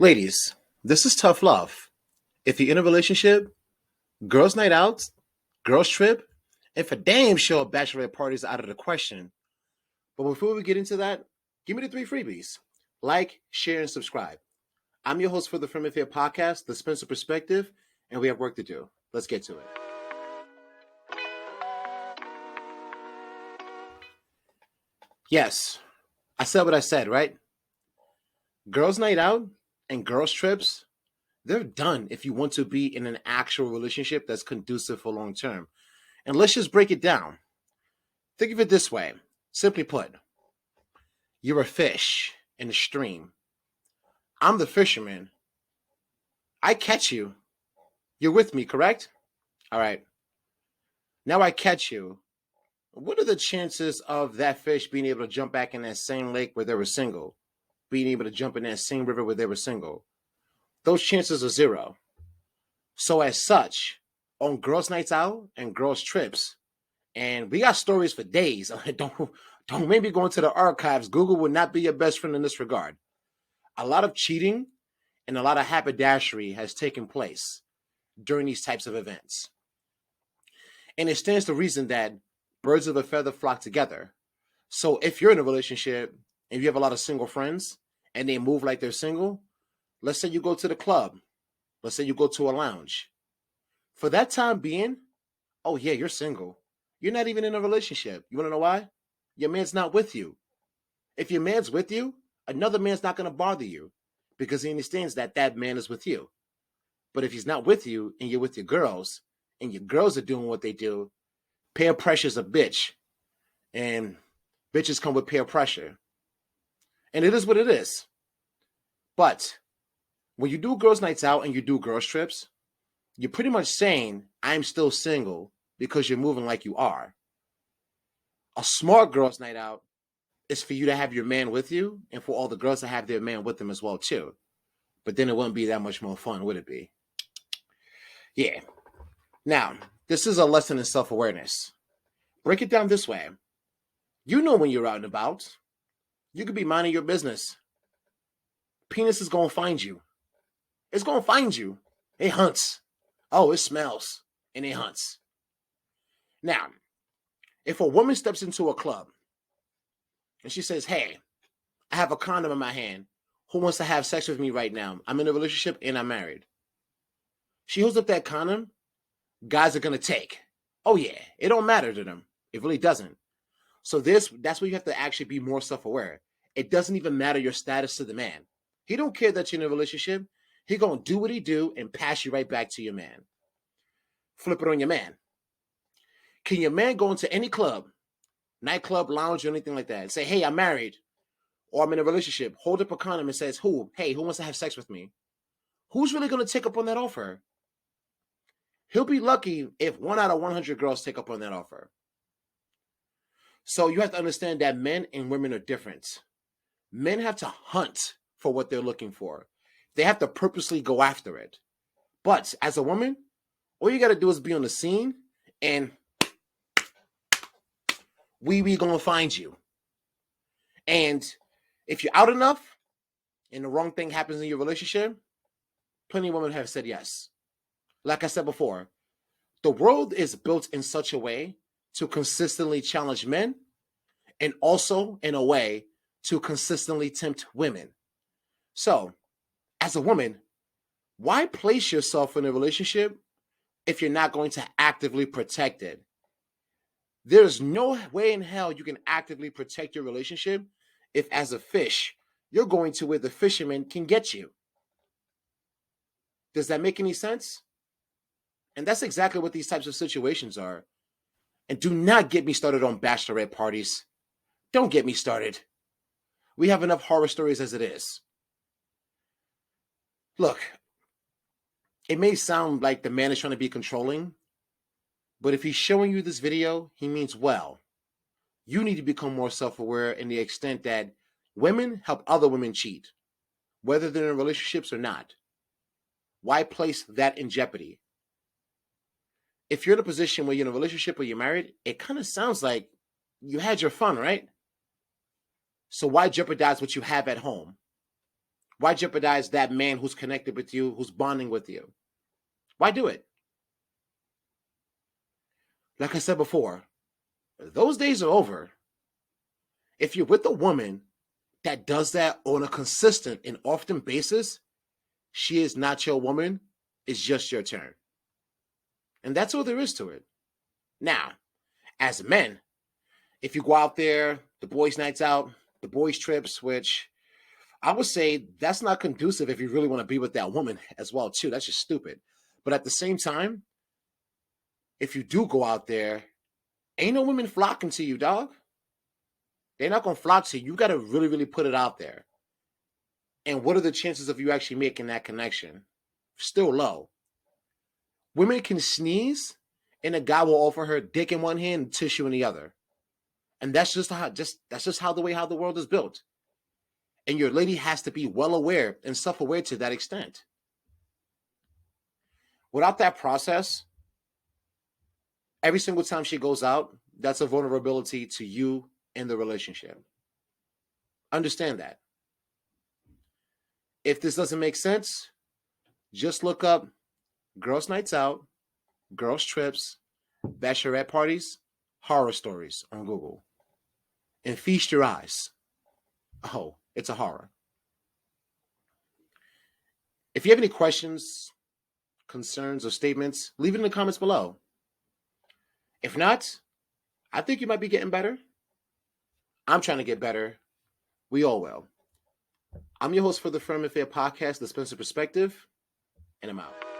Ladies, this is tough love. If you're in a relationship, girls' night out, girls' trip, and for damn sure bachelorette parties are out of the question. But before we get into that, give me the three freebies. Like, share, and subscribe. I'm your host for the From Affair podcast, The Spencer Perspective, and we have work to do. Let's get to it. Yes, I said what I said, right? Girls' night out and girls' trips, they're done if you want to be in an actual relationship that's conducive for long term. And let's just break it down. Think of it this way. Simply put, you're a fish in a stream. I'm the fisherman. I catch you. You're with me, correct? All right. Now I catch you. What are the chances of that fish being able to jump back in that same lake where they were single? Being able to jump in that same river where they were single? Those chances are zero. So as such, on girls' nights out and girls' trips, and we got stories for days. Don't maybe go into the archives. Google would not be your best friend in this regard. A lot of cheating and a lot of haberdashery has taken place during these types of events. And it stands to reason that birds of a feather flock together. So if you're in a relationship and you have a lot of single friends and they move like they're single, let's say you go to the club, let's say you go to a lounge. For that time being, oh yeah, you're single. You're not even in a relationship. You want to know why? Your man's not with you. If your man's with you, another man's not going to bother you because he understands that that man is with you. But if he's not with you and you're with your girls and your girls are doing what they do, peer pressure is a bitch. And bitches come with peer pressure. And it is what it is. But when you do girls' nights out and you do girls' trips, you're pretty much saying, I'm still single because you're moving like you are. A smart girls' night out is for you to have your man with you and for all the girls to have their man with them as well, too. But then it wouldn't be that much more fun, would it be? Yeah. Now, this is a lesson in self-awareness. Break it down this way. You know when you're out and about. You could be minding your business. Penis is going to find you. It's going to find you. It hunts. Oh, it smells. And it hunts. Now, if a woman steps into a club and she says, hey, I have a condom in my hand. Who wants to have sex with me right now? I'm in a relationship and I'm married. She holds up that condom. Guys are going to take. Oh, yeah. It don't matter to them. It really doesn't. So that's where you have to actually be more self-aware. It doesn't even matter your status to the man. He don't care that you're in a relationship. He going to do what he do and pass you right back to your man. Flip it on your man. Can your man go into any club, nightclub, lounge, or anything like that and say, hey, I'm married or I'm in a relationship, hold up a condom and says, hey, who wants to have sex with me? Who's really going to take up on that offer? He'll be lucky if 1 out of 100 girls take up on that offer. So you have to understand that men and women are different. Men have to hunt for what they're looking for. They have to purposely go after it. But as a woman, all you got to do is be on the scene and we gonna find you. And if you're out enough and the wrong thing happens in your relationship, plenty of women have said yes. Like I said before, the world is built in such a way to consistently challenge men and also in a way to consistently tempt women. So, as a woman, why place yourself in a relationship if you're not going to actively protect it? There's no way in hell you can actively protect your relationship if, as a fish, you're going to where the fisherman can get you. Does that make any sense? And that's exactly what these types of situations are. And do not get me started on bachelorette parties. Don't get me started. We have enough horror stories as it is. Look, it may sound like the man is trying to be controlling, but if he's showing you this video, he means well. You need to become more self-aware in the extent that women help other women cheat, whether they're in relationships or not. Why place that in jeopardy? If you're in a position where you're in a relationship or you're married, it kind of sounds like you had your fun, right? So why jeopardize what you have at home? Why jeopardize that man who's connected with you, who's bonding with you? Why do it? Like I said before, those days are over. If you're with a woman that does that on a consistent and often basis, she is not your woman. It's just your turn. And that's all there is to it. Now, as men, if you go out there, the boys' nights out, the boys' trips, which I would say that's not conducive if you really want to be with that woman as well, too. That's just stupid. But at the same time, if you do go out there, ain't no women flocking to you, dog. They're not going to flock to you. You got to really, really put it out there. And what are the chances of you actually making that connection? Still low. Women can sneeze, and a guy will offer her dick in one hand and tissue in the other. And that's just how the world is built. And your lady has to be well aware and self-aware to that extent. Without that process, every single time she goes out, that's a vulnerability to you in the relationship. Understand that. If this doesn't make sense, just look up girls' nights out, girls' trips, bachelorette parties, horror stories on Google. And feast your eyes. Oh, it's a horror. If you have any questions, concerns, or statements, leave it in the comments below. If not, I think you might be getting better. I'm trying to get better. We all will. I'm your host for the Firm and Fair podcast, The Spencer Perspective, and I'm out.